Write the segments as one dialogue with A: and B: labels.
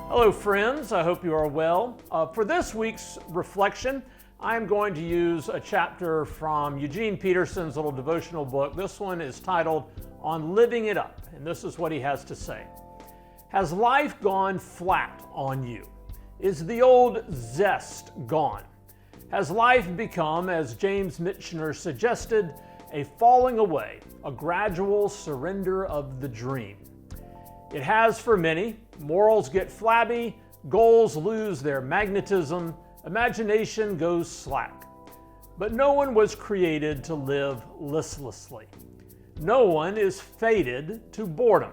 A: Hello friends, I hope you are well. For this week's reflection, I'm going to use a chapter from Eugene Peterson's little devotional book. This one is titled On Living It Up, and this is what he has to say. Has life gone flat on you? Is the old zest gone? Has life become, as James Michener suggested, a falling away, a gradual surrender of the dream? It has for many. Morals get flabby, goals lose their magnetism, imagination goes slack. But no one was created to live listlessly. No one is fated to boredom.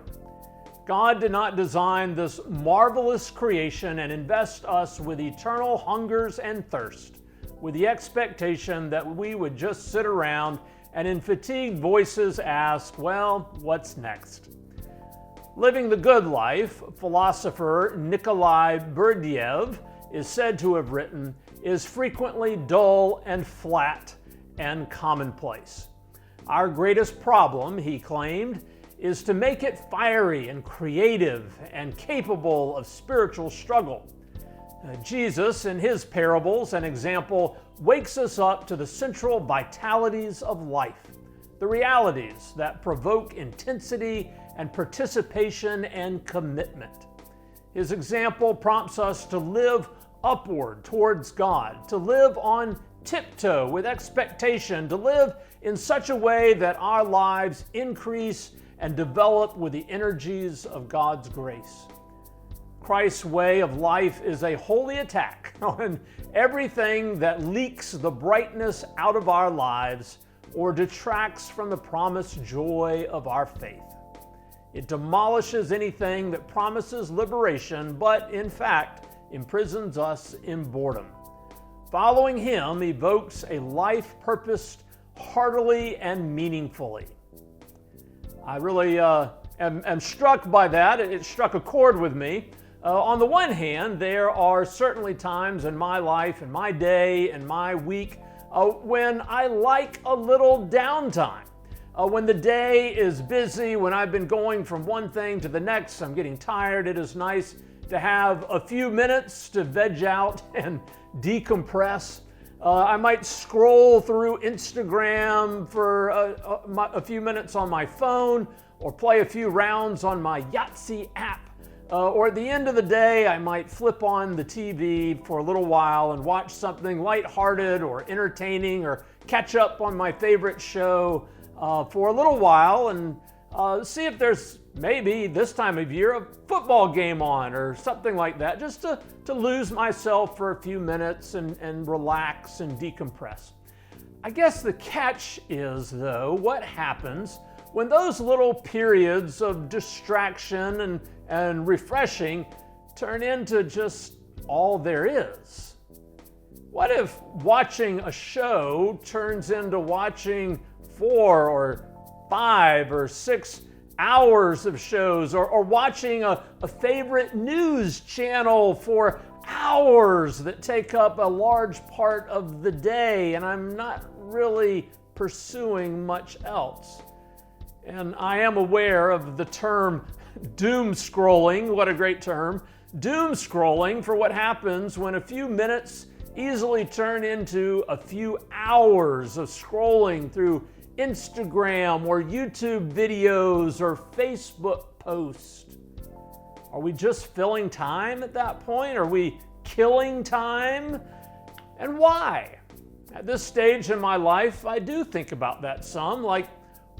A: God did not design this marvelous creation and invest us with eternal hungers and thirst, with the expectation that we would just sit around and in fatigued voices ask, well, what's next? Living the Good Life, philosopher Nikolai Berdyaev is said to have written, is frequently dull and flat and commonplace. Our greatest problem, he claimed, is to make it fiery and creative and capable of spiritual struggle. Jesus, in his parables and example, wakes us up to the central vitalities of life, the realities that provoke intensity and participation and commitment. His example prompts us to live upward towards God, to live on tiptoe with expectation, to live in such a way that our lives increase and develop with the energies of God's grace. Christ's way of life is a holy attack on everything that leaks the brightness out of our lives or detracts from the promised joy of our faith. It demolishes anything that promises liberation, but in fact imprisons us in boredom. Following him evokes a life purposed heartily and meaningfully. I really am struck by that. It struck a chord with me. On the one hand, there are certainly times in my life, in my day, in my week, when I like a little downtime. When the day is busy, when I've been going from one thing to the next, I'm getting tired, it is nice to have a few minutes to veg out and decompress. I might scroll through Instagram for a few minutes on my phone or play a few rounds on my Yahtzee app. Or at the end of the day, I might flip on the TV for a little while and watch something lighthearted or entertaining or catch up on my favorite show for a little while and see if there's maybe this time of year a football game on or something like that, just to lose myself for a few minutes and relax and decompress. I guess the catch is, though, what happens when those little periods of distraction and refreshing turn into just all there is? What if watching a show turns into watching 4 or 5 or 6 hours of shows, or watching a favorite news channel for hours that take up a large part of the day, and I'm not really pursuing much else? And I am aware of the term doom scrolling. What a great term. Doom scrolling for what happens when a few minutes easily turn into a few hours of scrolling through Instagram or YouTube videos or Facebook posts. Are we just filling time at that point? Are we killing time? And why? At this stage in my life, I do think about that some, like,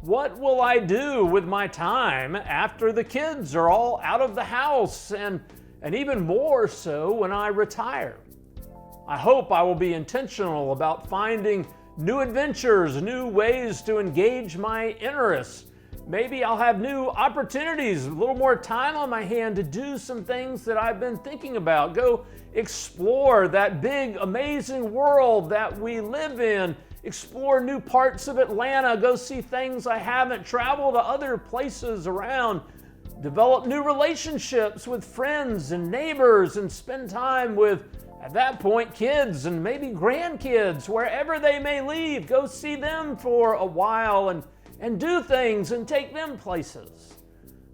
A: what will I do with my time after the kids are all out of the house, and even more so when I retire? I hope I will be intentional about finding new adventures, new ways to engage my interests. Maybe I'll have new opportunities, a little more time on my hand to do some things that I've been thinking about. Go explore that big, amazing world that we live in. Explore new parts of Atlanta. Go see things I haven't. Travel to other places around. Develop new relationships with friends and neighbors and spend time with, at that point, kids and maybe grandkids, wherever they may leave. Go see them for a while and do things and take them places.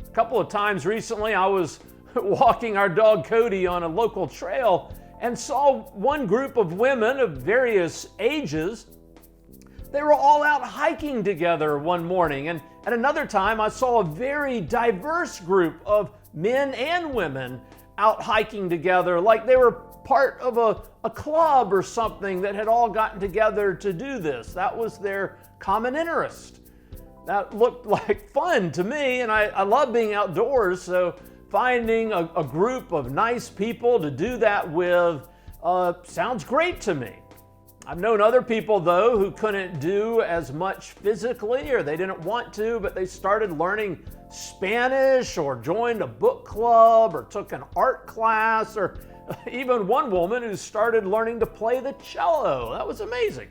A: A couple of times recently, I was walking our dog Cody on a local trail and saw one group of women of various ages. They were all out hiking together one morning, and at another time I saw a very diverse group of men and women out hiking together, like they were part of a club or something that had all gotten together to do this. That was their common interest. That looked like fun to me, and I love being outdoors, so finding a group of nice people to do that with sounds great to me. I've known other people, though, who couldn't do as much physically, or they didn't want to, but they started learning Spanish or joined a book club or took an art class, or even one woman who started learning to play the cello. That was amazing.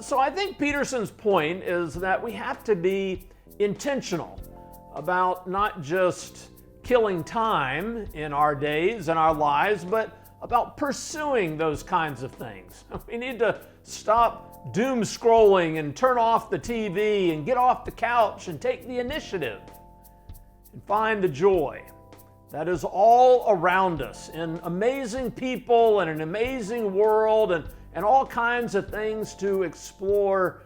A: So I think Peterson's point is that we have to be intentional about not just killing time in our days and our lives, but about pursuing those kinds of things. We need to stop doom scrolling and turn off the TV and get off the couch and take the initiative and find the joy that is all around us in amazing people and an amazing world and all kinds of things to explore,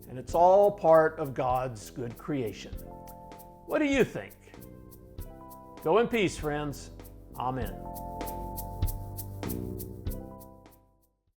A: and it's all part of God's good creation. What do you think? Go in peace, friends. Amen.